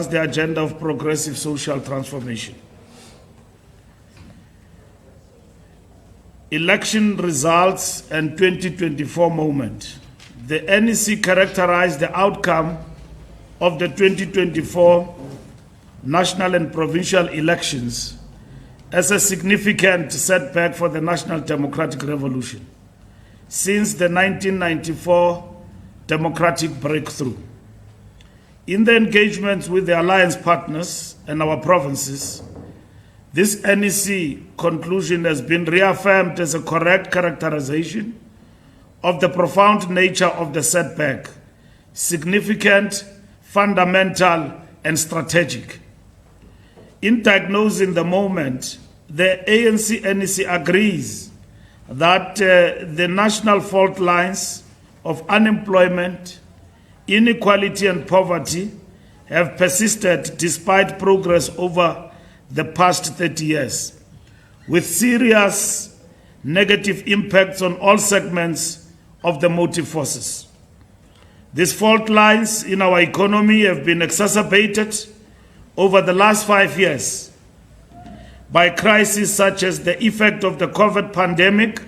the agenda of progressive social transformation. Election results and 2024 moment. The NEC characterized the outcome of the 2024 national and provincial elections as a significant setback for the national democratic revolution since the 1994 democratic breakthrough. In the engagements with the alliance partners and our provinces, this NEC conclusion has been reaffirmed as a correct characterization of the profound nature of the setback, significant, fundamental, and strategic. In diagnosing the moment, the ANC-NEC agrees that the national fault lines of unemployment, inequality, and poverty have persisted despite progress over the past 30 years, with serious negative impacts on all segments of the motive forces. These fault lines in our economy have been exacerbated over the last 5 years by crises such as the effect of the COVID pandemic,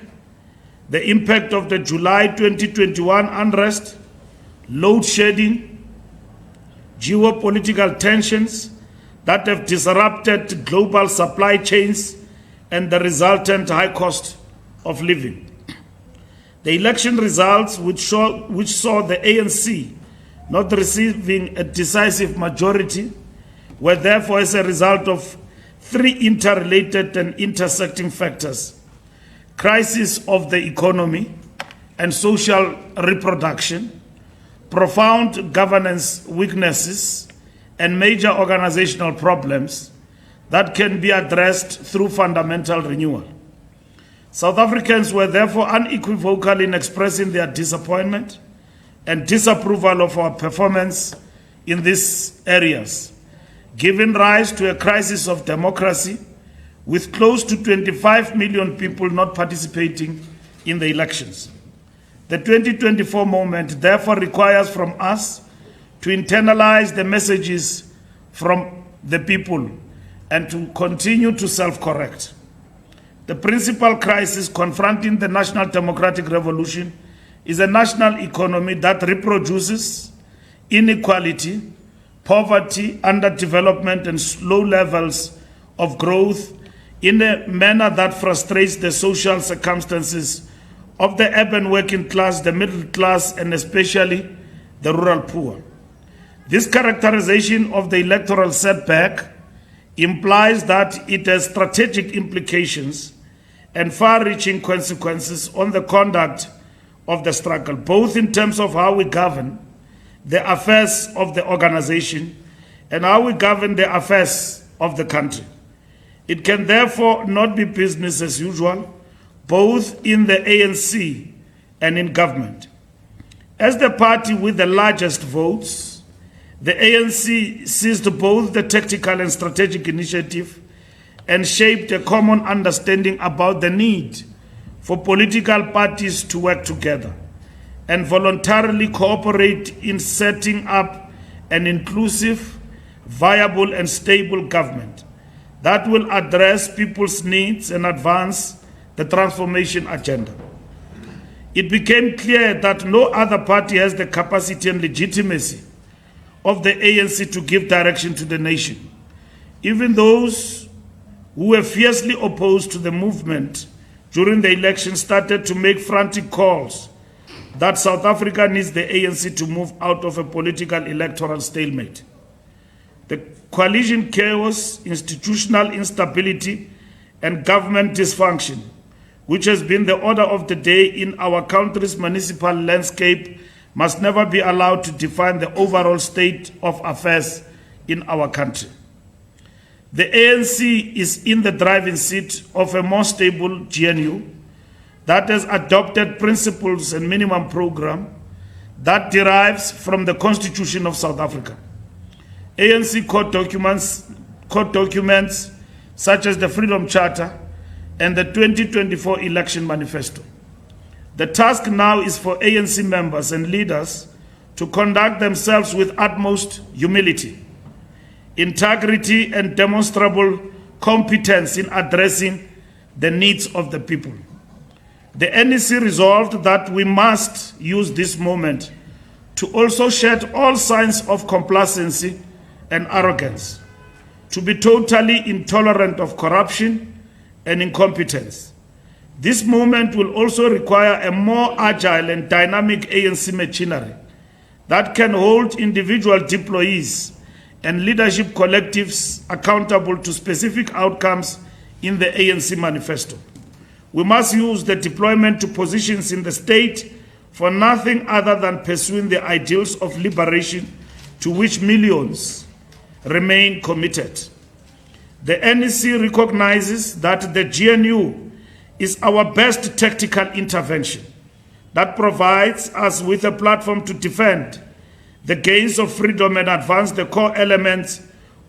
the impact of the July 2021 unrest, load shedding, geopolitical tensions that have disrupted global supply chains and the resultant high cost of living. The election results, which saw the ANC not receiving a decisive majority, were therefore as a result of three interrelated and intersecting factors: crisis of the economy and social reproduction, profound governance weaknesses, and major organizational problems that can be addressed through fundamental renewal. South Africans were therefore unequivocal in expressing their disappointment and disapproval of our performance in these areas, giving rise to a crisis of democracy with close to 25 million people not participating in the elections. The 2024 moment therefore requires from us to internalize the messages from the people and to continue to self-correct. The principal crisis confronting the national democratic revolution is a national economy that reproduces inequality, poverty, underdevelopment, and low levels of growth in a manner that frustrates the social circumstances of the urban working class, the middle class, and especially the rural poor. This characterization of the electoral setback implies that it has strategic implications and far-reaching consequences on the conduct of the struggle, both in terms of how we govern the affairs of the organization and how we govern the affairs of the country. It can therefore not be business as usual, both in the ANC and in government. As the party with the largest votes, the ANC seized both the tactical and strategic initiative and shaped a common understanding about the need for political parties to work together and voluntarily cooperate in setting up an inclusive, viable, and stable government that will address people's needs and advance the transformation agenda. It became clear that no other party has the capacity and legitimacy of the ANC to give direction to the nation. Even those who were fiercely opposed to the movement during the election started to make frantic calls that South Africa needs the ANC to move out of a political electoral stalemate. The coalition chaos, institutional instability, and government dysfunction, which has been the order of the day in our country's municipal landscape, must never be allowed to define the overall state of affairs in our country. The ANC is in the driving seat of a more stable GNU that has adopted principles and minimum program that derives from the Constitution of South Africa. ANC court documents such as the Freedom Charter and the 2024 Election Manifesto. The task now is for ANC members and leaders to conduct themselves with utmost humility, integrity, and demonstrable competence in addressing the needs of the people. The NEC resolved that we must use this moment to also shed all signs of complacency and arrogance, to be totally intolerant of corruption and incompetence. This moment will also require a more agile and dynamic ANC machinery that can hold individual deployees and leadership collectives accountable to specific outcomes in the ANC manifesto. We must use the deployment to positions in the state for nothing other than pursuing the ideals of liberation to which millions remain committed. The NEC recognizes that the GNU is our best tactical intervention that provides us with a platform to defend the gains of freedom and advance the core elements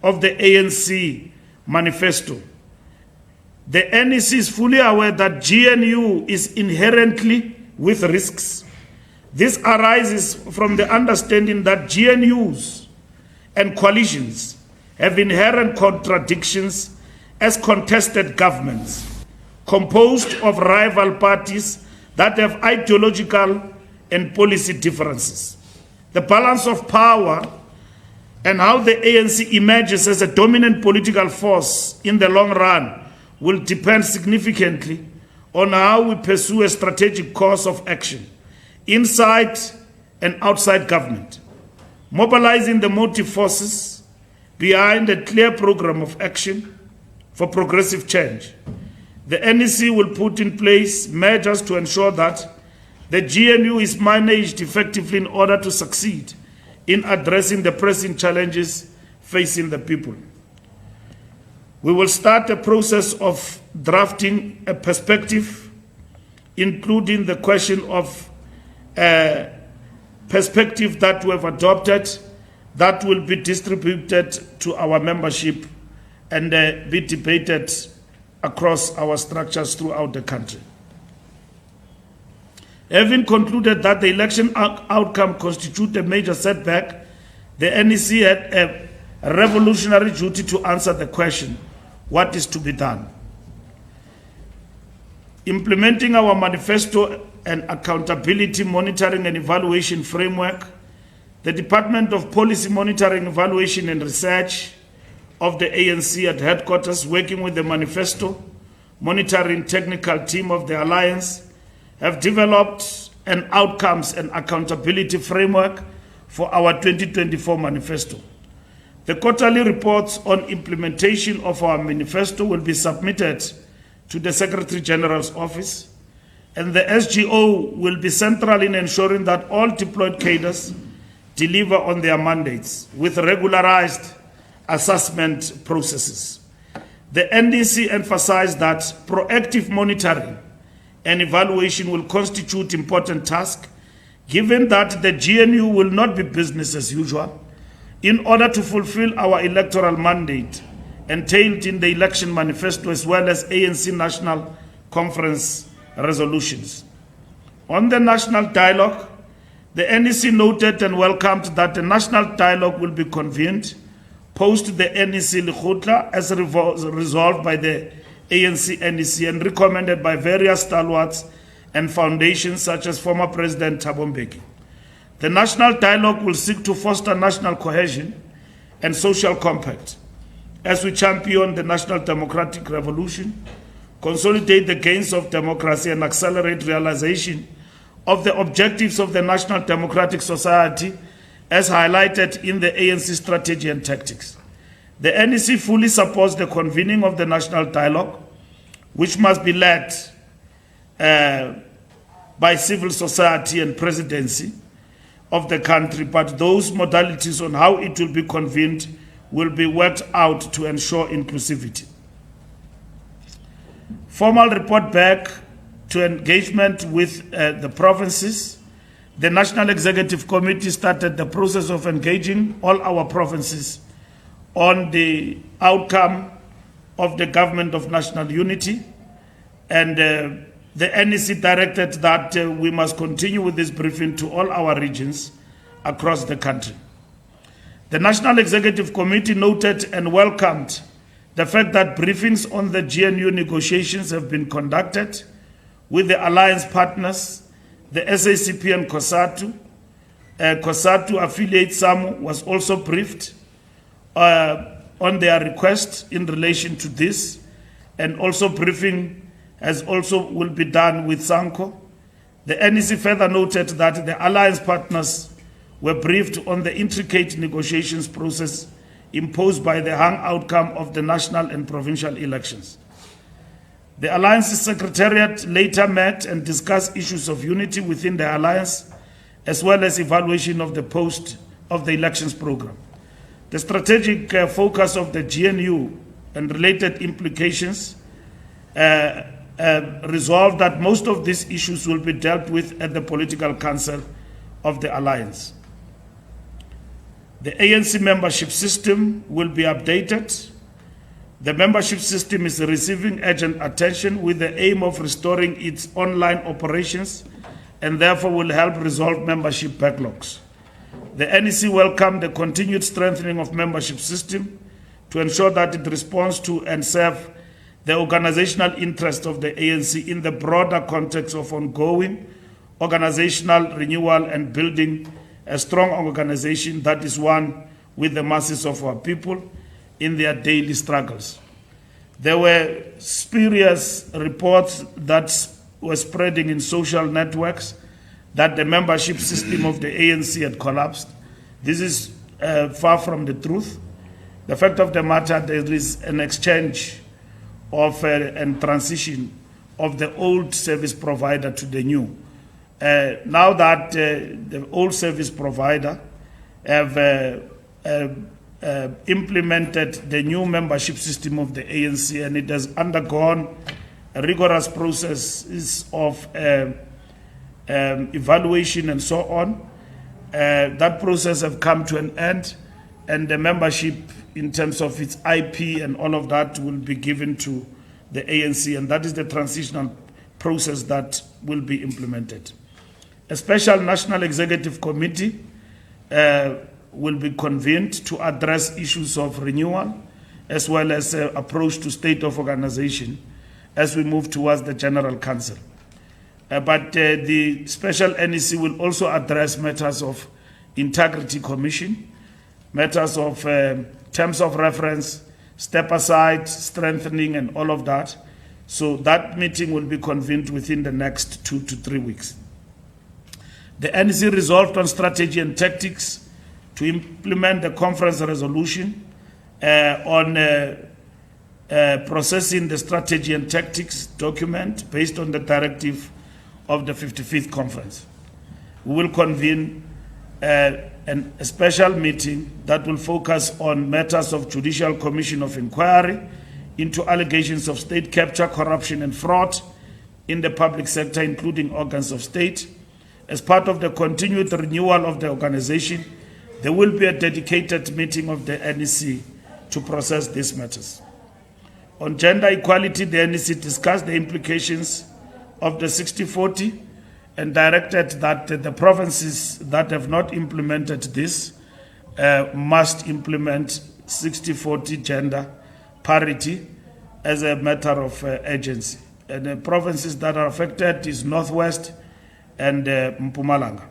of the ANC manifesto. The NEC is fully aware that GNU is inherently with risks. This arises from the understanding that GNUs and coalitions have inherent contradictions as contested governments composed of rival parties that have ideological and policy differences. The balance of power and how the ANC emerges as a dominant political force in the long run will depend significantly on how we pursue a strategic course of action inside and outside government, mobilizing the motive forces behind a clear program of action for progressive change. The NEC will put in place measures to ensure that the GNU is managed effectively in order to succeed in addressing the pressing challenges facing the people. We will start a process of drafting a perspective, including the question of perspective that we have adopted that will be distributed to our membership and be debated across our structures throughout the country. Having concluded that the election outcome constitutes a major setback, the NEC had a revolutionary duty to answer the question, what is to be done? Implementing our manifesto and accountability monitoring and evaluation framework, the Department of Policy Monitoring, Evaluation and Research of the ANC at headquarters, working with the manifesto monitoring technical team of the Alliance, have developed an outcomes and accountability framework for our 2024 manifesto. The quarterly reports on implementation of our manifesto will be submitted to the Secretary General's office, and the SGO will be central in ensuring that all deployed cadres deliver on their mandates with regularized assessment processes. The NDC emphasized that proactive monitoring and evaluation will constitute important tasks, given that the GNU will not be business as usual, in order to fulfill our electoral mandate entailed in the election manifesto as well as ANC National Conference resolutions. On the national dialogue, the NEC noted and welcomed that the national dialogue will be convened post the NEC Lekgotla as resolved by the ANC NEC and recommended by various stalwarts and foundations such as former President Thabo Mbeki. The national dialogue will seek to foster national cohesion and social compact as we champion the national democratic revolution, consolidate the gains of democracy, and accelerate realization of the objectives of the National Democratic Society as highlighted in the ANC strategy and tactics. The NEC fully supports the convening of the national dialogue, which must be led by civil society and presidency of the country, but those modalities on how it will be convened will be worked out to ensure inclusivity. Formal report back to engagement with the provinces. The National Executive Committee started the process of engaging all our provinces on the outcome of the Government of National Unity, and the NEC directed that we must continue with this briefing to all our regions across the country. The National Executive Committee noted and welcomed the fact that briefings on the GNU negotiations have been conducted with the alliance partners, the SACP and COSATU. COSATU affiliate SAMU was also briefed on their request in relation to this, and also briefing will be done with SANCO. The NEC further noted that the alliance partners were briefed on the intricate negotiations process imposed by the hung outcome of the national and provincial elections. The Alliance's Secretariat later met and discussed issues of unity within the Alliance, as well as evaluation of the post of the elections program. The strategic focus of the GNU and related implications resolved that most of these issues will be dealt with at the Political Council of the Alliance. The ANC membership system will be updated. The membership system is receiving urgent attention with the aim of restoring its online operations and therefore will help resolve membership backlogs. The NEC welcomed the continued strengthening of membership system to ensure that it responds to and serve the organizational interest of the ANC in the broader context of ongoing organizational renewal and building a strong organization that is one with the masses of our people in their daily struggles. There were spurious reports that were spreading in social networks that the membership system of the ANC had collapsed. This is far from the truth. The fact of the matter, there is an exchange of and transition of the old service provider to the new. Now that the old service provider have implemented the new membership system of the ANC, and it has undergone a rigorous process of evaluation and so on, that process have come to an end, and the membership in terms of its IP and all of that will be given to the ANC, and that is the transitional process that will be implemented. A special National Executive Committee will be convened to address issues of renewal as well as approach to state of organization as we move towards the General Council. But the special NEC will also address matters of integrity commission, matters of terms of reference, step aside, strengthening, and all of that. So that meeting will be convened within the next 2 to 3 weeks. The NEC resolved on strategy and tactics to implement the conference resolution on processing the strategy and tactics document based on the directive of the 55th conference. We will convene a special meeting that will focus on matters of judicial commission of inquiry into allegations of state capture, corruption, and fraud in the public sector, including organs of state. As part of the continued renewal of the organization, there will be a dedicated meeting of the NEC to process these matters. On gender equality, the NEC discussed the implications of the 60-40 and directed that the provinces that have not implemented this must implement 60-40 gender parity as a matter of urgency. And the provinces that are affected is Northwest and Mpumalanga.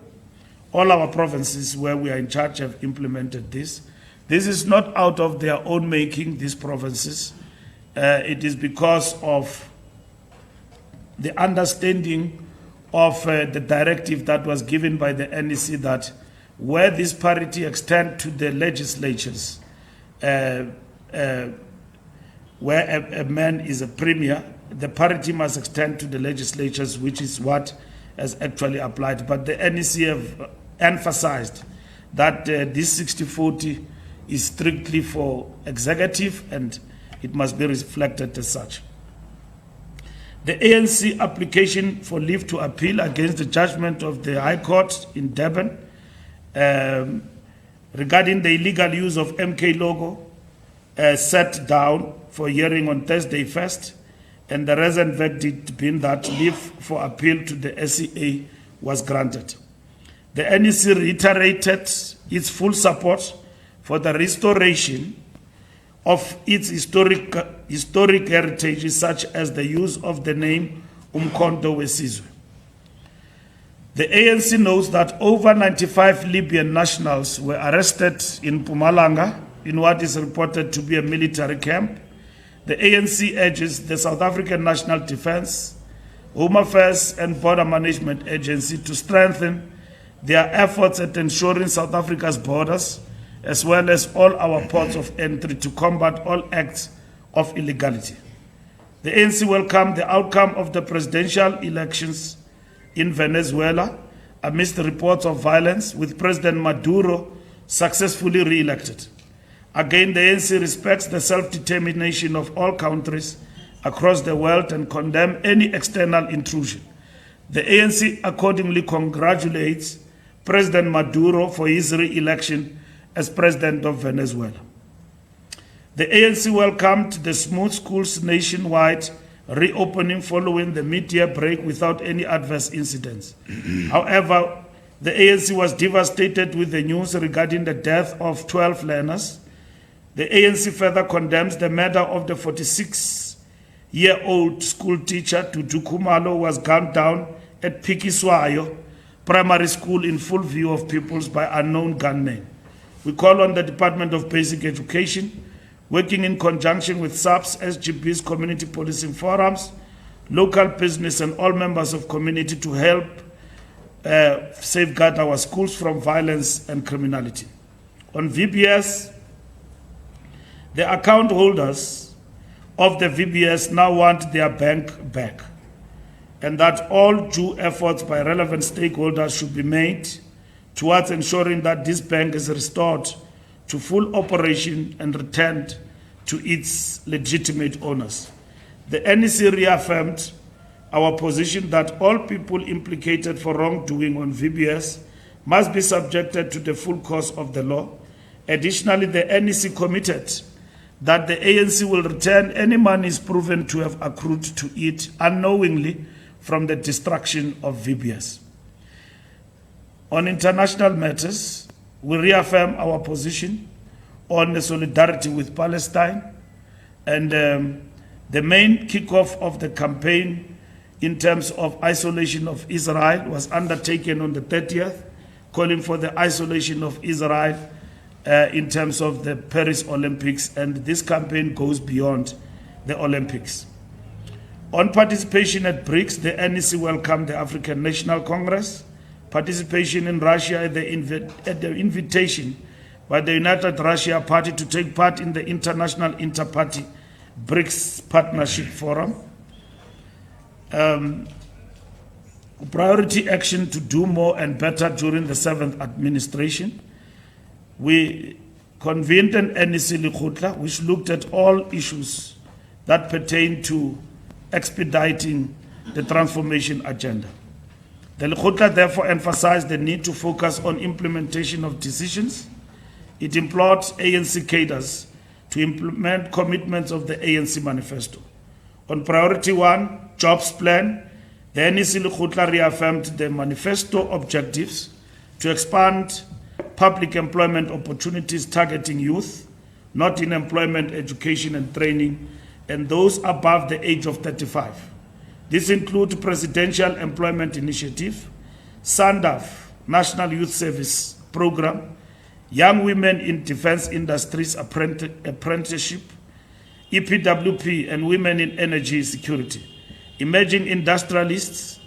All our provinces where we are in charge have implemented this. This is not out of their own making, these provinces. It is because of the understanding of the directive that was given by the NEC that where this parity extend to the legislatures, where a man is a premier, the parity must extend to the legislatures, which is what has actually applied. But the NEC have emphasized that this 60-40 is strictly for executive and it must be reflected as such. The ANC application for leave to appeal against the judgment of the High Court in Durban regarding the illegal use of MK logo set down for hearing on Thursday 1st, and the recent verdict being that leave for appeal to the SCA was granted. The NEC reiterated its full support for the restoration of its historic heritage, such as the use of the name Umkhonto Wesizwe. The ANC knows that over 95 Libyan nationals were arrested in Mpumalanga in what is reported to be a military camp. The ANC urges the South African National Defence, Home Affairs and Border Management Agency to strengthen their efforts at ensuring South Africa's borders, as well as all our ports of entry, to combat all acts of illegality. The ANC welcomed the outcome of the presidential elections in Venezuela amidst reports of violence, with President Maduro successfully re-elected. Again, the ANC respects the self-determination of all countries across the world and condemns any external intrusion. The ANC accordingly congratulates President Maduro for his re-election as President of Venezuela. The ANC welcomed the smooth schools nationwide reopening following the mid-year break without any adverse incidents. However, the ANC was devastated with the news regarding the death of 12 learners. The ANC further condemns the murder of the 46-year-old school teacher Dudu Khumalo, who was gunned down at Phikiswayo Primary School in full view of pupils by unknown gunmen. We call on the Department of Basic Education, working in conjunction with SAPS, SGBs, community policing forums, local business and all members of community to help safeguard our schools from violence and criminality. On VBS, the account holders of the VBS now want their bank back, and that all due efforts by relevant stakeholders should be made towards ensuring that this bank is restored to full operation and returned to its legitimate owners. The NEC reaffirmed our position that all people implicated for wrongdoing on VBS must be subjected to the full course of the law. Additionally, the NEC committed that the ANC will return any monies proven to have accrued to it unknowingly from the destruction of VBS. On international matters, we reaffirm our position on the solidarity with Palestine, and the main kickoff of the campaign in terms of isolation of Israel was undertaken on the 30th, calling for the isolation of Israel in terms of the Paris Olympics, and this campaign goes beyond the Olympics. On participation at Brics, the NEC welcomed the African National Congress, participation in Russia at the invitation by the United Russia Party to take part in the International Inter-Party Brics Partnership Forum, priority action to do more and better during the 7th administration. We convened an NEC Lekgotla which looked at all issues that pertain to expediting the transformation agenda. The Lekgotla therefore emphasized the need to focus on implementation of decisions. It implored ANC cadres to implement commitments of the ANC manifesto. On priority 1, jobs plan, the NEC Lekgotla reaffirmed the manifesto objectives to expand public employment opportunities targeting youth, not in employment, education and training, and those above the age of 35. This includes Presidential Employment Initiative, SANDAF, National Youth Service Program, Young Women in Defense Industries Apprenticeship, EPWP, and Women in Energy Security, Emerging Industrialists,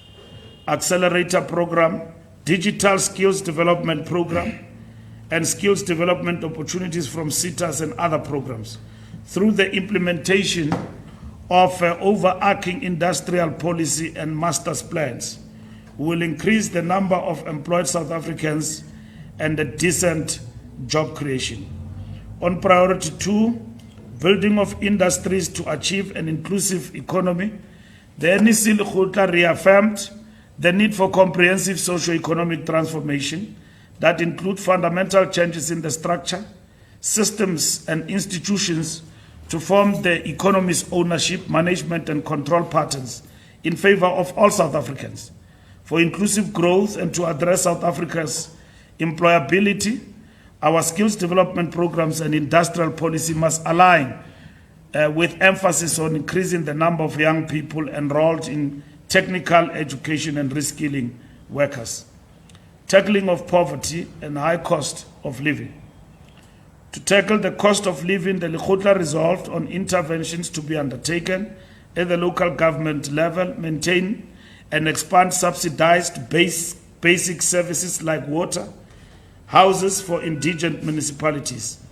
Accelerator Program, Digital Skills Development Program, and Skills Development Opportunities from CETAs and other programs. Through the implementation of overarching industrial policy and master's plans, we will increase the number of employed South Africans and a decent job creation. On priority 2, building of industries to achieve an inclusive economy, the NEC Lekgotla reaffirmed the need for comprehensive socio-economic transformation that include fundamental changes in the structure, systems, and institutions to form the economy's ownership, management, and control patterns in favor of all South Africans, for inclusive growth and to address South Africa's employability, Our skills development programs and industrial policy must align with emphasis on increasing the number of young people enrolled in technical education and reskilling workers. Tackling of poverty and high cost of living. To tackle the cost of living, the Lekgotla resolved on interventions to be undertaken at the local government level, maintain and expand subsidized basic services like water, houses for indigent municipalities,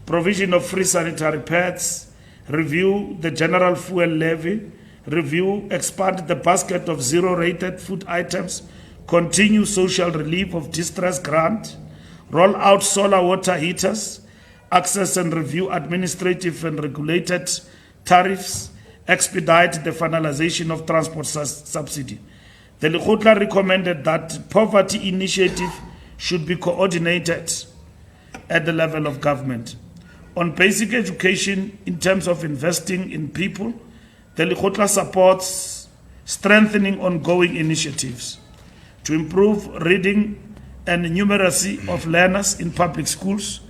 provision of free sanitary pads, review the general fuel levy, expand the basket of zero-rated food items, continue social relief of distress grant, roll out solar water heaters, access and review administrative and regulated tariffs, expedite the finalization of transport subsidy. The Lekgotla recommended that poverty initiative should be coordinated at the level of government. On basic education, in terms of investing in people, the Lekgotla supports strengthening ongoing initiatives to improve reading and numeracy of learners in public schools,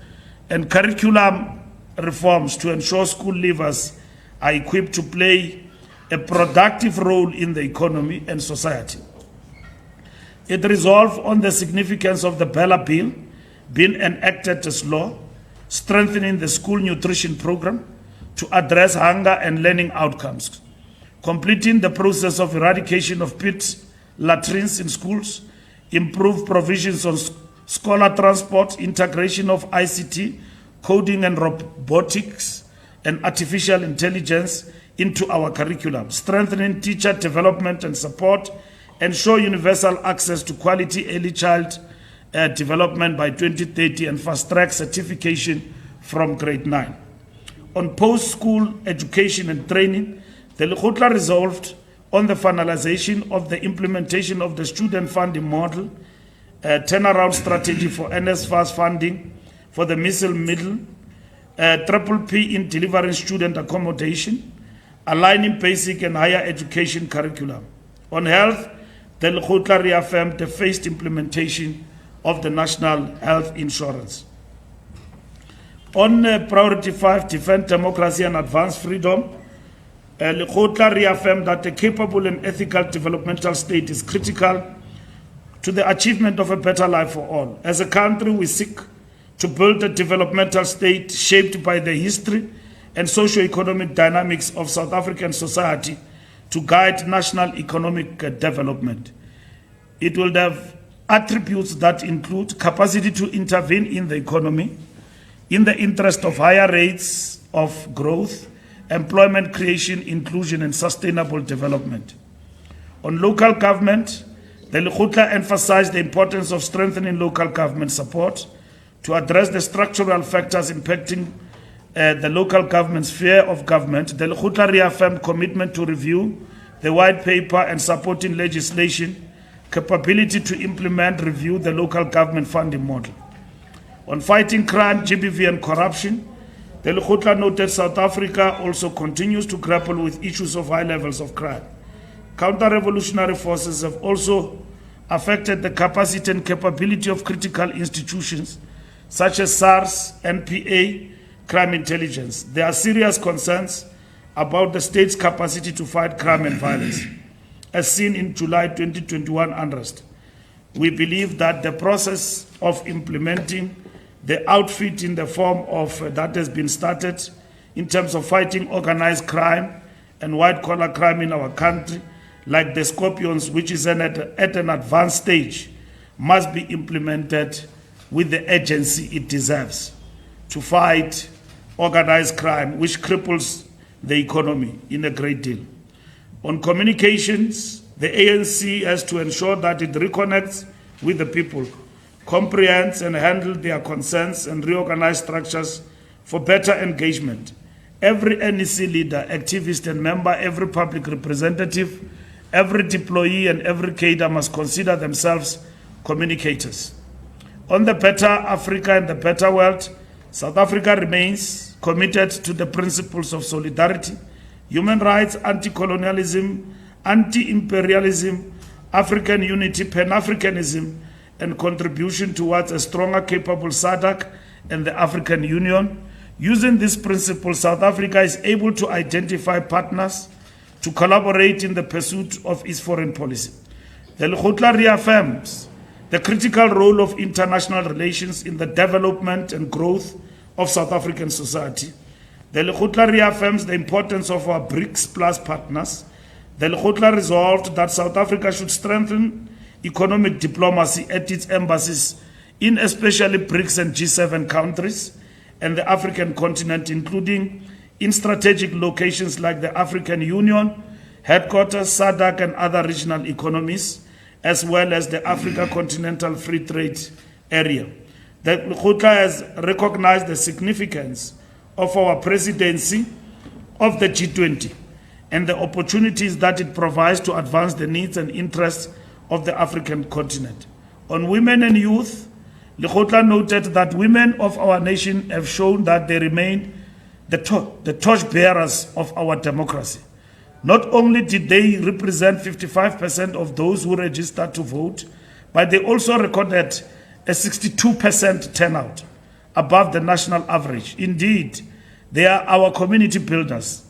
and curriculum reforms to ensure school leavers are equipped to play a productive role in the economy and society. It resolved on the significance of the Bella Bill being enacted as law, strengthening the school nutrition program to address hunger and learning outcomes, completing the process of eradication of pit latrines in schools, improve provisions on scholar transport, integration of ICT, coding and robotics, and artificial intelligence into our curriculum, strengthening teacher development and support, ensure universal access to quality early child development by 2030, and fast-track certification from grade 9. On post-school education and training, the Lekgotla resolved on the finalization of the implementation of the student funding model, turnaround strategy for NSFAS funding for the middle, triple P in delivering student accommodation, aligning basic and higher education curriculum. On health, the Lekgotla reaffirmed the phased implementation of the National Health Insurance. On Priority 5, defend democracy and advance freedom, Lekgotla reaffirmed that a capable and ethical developmental state is critical to the achievement of a better life for all. As a country, we seek to build a developmental state shaped by the history and socio-economic dynamics of South African society to guide national economic development. It will have attributes that include capacity to intervene in the economy in the interest of higher rates of growth, employment creation, inclusion, and sustainable development. On local government, the Lekgotla emphasized the importance of strengthening local government support to address the structural factors impacting the local government sphere of government. The Lekgotla reaffirmed commitment to review the white paper and supporting legislation, capability to implement, review the local government funding model. On fighting crime, GBV, and corruption, the Lekgotla noted South Africa also continues to grapple with issues of high levels of crime. Counter-revolutionary forces have also affected the capacity and capability of critical institutions such as SARS, NPA, crime intelligence. There are serious concerns about the state's capacity to fight crime and violence, as seen in July 2021 unrest. We believe that the process of implementing the outfit in the form of that has been started in terms of fighting organized crime and white-collar crime in our country, like the Scorpions, which is at an advanced stage, must be implemented with the urgency it deserves to fight organized crime, which cripples the economy in a great deal. On communications, the ANC has to ensure that it reconnects with the people, comprehends and handles their concerns, and reorganize structures for better engagement. Every NEC leader, activist and member, every public representative, every deployee and every cadre must consider themselves communicators. On the better Africa and the better world, South Africa remains committed to the principles of solidarity, human rights, anti-colonialism, anti-imperialism, African unity, Pan-Africanism, and contribution towards a stronger, capable SADC and the African Union. Using this principle, South Africa is able to identify partners to collaborate in the pursuit of its foreign policy. The Lekgotla reaffirms the critical role of international relations in the development and growth of South African society. The Lekgotla reaffirms the importance of our Brics Plus partners. The Lekgotla resolved that South Africa should strengthen economic diplomacy at its embassies in especially Brics and G7 countries and the African continent, including in strategic locations like the African Union, headquarters, SADC, and other regional economies, as well as the Africa Continental Free Trade Area. The Lekgotla has recognized the significance of our presidency of the G20 and the opportunities that it provides to advance the needs and interests of the African continent. On women and youth, Lekgotla noted that women of our nation have shown that they remain the torchbearers of our democracy. Not only did they represent 55% of those who registered to vote, but they also recorded a 62% turnout, above the national average. Indeed, they are our community builders,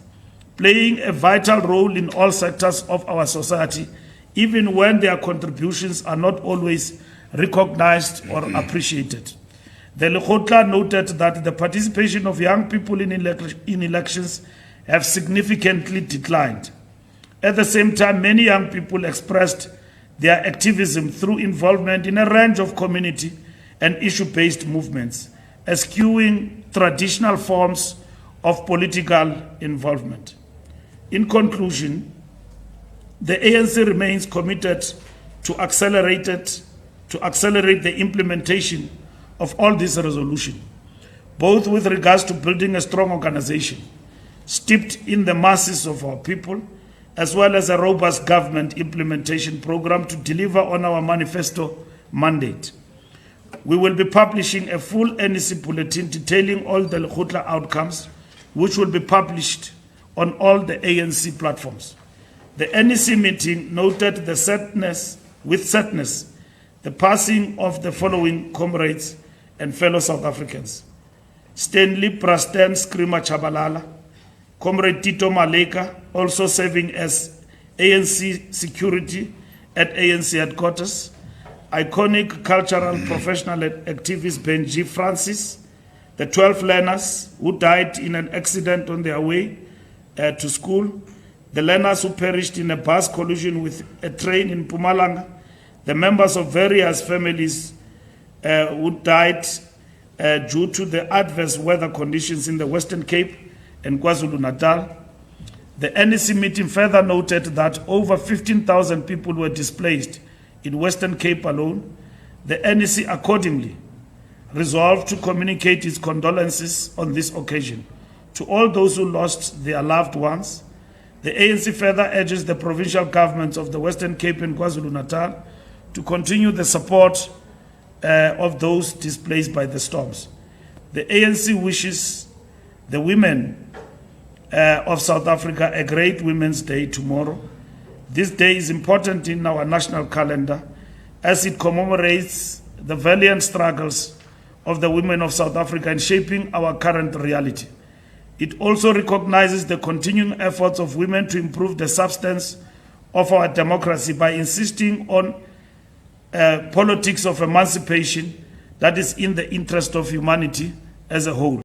playing a vital role in all sectors of our society, even when their contributions are not always recognized or appreciated. The Lekgotla noted that the participation of young people in elections have significantly declined. At the same time, many young people expressed their activism through involvement in a range of community and issue-based movements, eschewing traditional forms of political involvement. In conclusion, the ANC remains committed to accelerate the implementation of all these resolutions, both with regards to building a strong organization steeped in the masses of our people, as well as a robust government implementation program to deliver on our manifesto mandate. We will be publishing a full NEC bulletin detailing all the Lekgotla outcomes, which will be published on all the ANC platforms. The NEC meeting noted with sadness the passing of the following comrades and fellow South Africans: Stanley Prasten Screamer Chabalala, Comrade Tito Maleka, also serving as ANC security at ANC headquarters; iconic cultural professional activist Benji Francis; the 12 learners who died in an accident on their way to school; the learners who perished in a bus collision with a train in Mpumalanga; the members of various families who died due to the adverse weather conditions in the Western Cape and KwaZulu-Natal. The NEC meeting further noted that over 15,000 people were displaced in Western Cape alone. The NEC accordingly resolved to communicate its condolences on this occasion to all those who lost their loved ones. The ANC further urges the provincial governments of the Western Cape and KwaZulu-Natal to continue the support of those displaced by the storms. The ANC wishes the women of South Africa a great Women's Day tomorrow. This day is important in our national calendar as it commemorates the valiant struggles of the women of South Africa in shaping our current reality. It also recognizes the continuing efforts of women to improve the substance of our democracy by insisting on politics of emancipation that is in the interest of humanity as a whole.